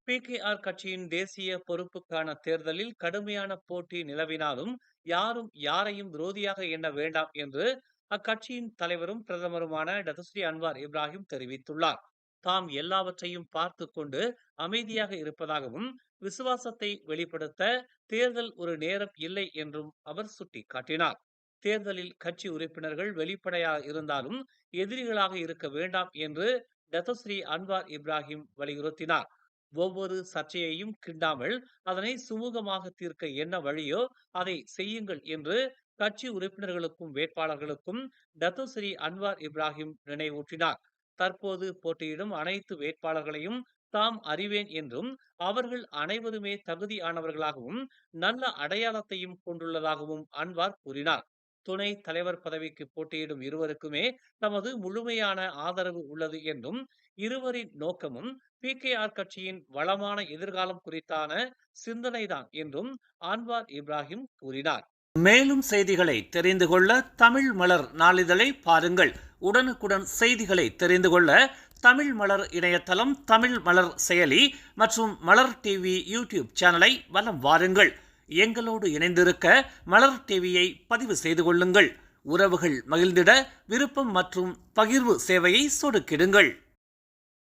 PKR கட்சியின் தேசிய பொறுப்புக்கான தேர்தலில் கடுமையான போட்டி நிலவினாலும் யாரும் யாரையும் விரோதியாக எண்ண வேண்டாம் என்று அக்கட்சியின் தலைவரும் பிரதமருமான டத்துஸ்ரீ அன்வார் இப்ராஹிம் தெரிவித்துள்ளார். தாம் எல்லாவற்றையும் பார்த்து கொண்டு அமைதியாக இருப்பதாகவும் விசுவாசத்தை வெளிப்படுத்த தேர்தல் ஒரு நேரம் இல்லை என்றும் அவர் சுட்டிக்காட்டினார். தேர்தலில் கட்சி உறுப்பினர்கள் வெளிப்படையாக இருந்தாலும் எதிரிகளாக இருக்க வேண்டாம் என்று டத்துஸ்ரீ அன்வார் இப்ராஹிம் வலியுறுத்தினார். ஒவ்வொரு சர்ச்சையையும் கிண்டாமல் அதனை சுமூகமாக தீர்க்க என்ன வழியோ அதை செய்யுங்கள் என்று கட்சி உறுப்பினர்களுக்கும் வேட்பாளர்களுக்கும் டத்துஸ்ரீ அன்வார் இப்ராஹிம் நினைவூட்டினார். தற்போது போட்டியிடும் அனைத்து வேட்பாளர்களையும் தாம் அறிவேன் என்றும் அவர்கள் அனைவருமே தகுதியானவர்களாகவும் நல்ல அடையாளத்தையும் கொண்டுள்ளதாகவும் அன்வார் கூறினார். துணை தலைவர் பதவிக்கு போட்டியிடும் இருவருக்குமே தமது முழுமையான ஆதரவு உள்ளது என்றும் இருவரின் நோக்கமும் பிகேஆர் கட்சியின் வளமான எதிர்காலம் குறித்தான சிந்தனைதான் என்றும் அன்வார் இப்ராஹிம் கூறினார். மேலும் செய்திகளை தெரிந்து கொள்ள தமிழ் மலர் நாளிதழை பாருங்கள். உடனுக்குடன் செய்திகளை தெரிந்து கொள்ள தமிழ் மலர் இணையதளம், தமிழ் மலர் செயலி மற்றும் மலர் டிவி யூடியூப் சேனலை வலம் வாருங்கள். எங்களோடு இணைந்திருக்க மலர் டிவியை பதிவு செய்து கொள்ளுங்கள். உறவுகள் மகிழ்ந்திட விருப்பம் மற்றும் பகிர்வு சேவையை சொடுக்கிடுங்கள்.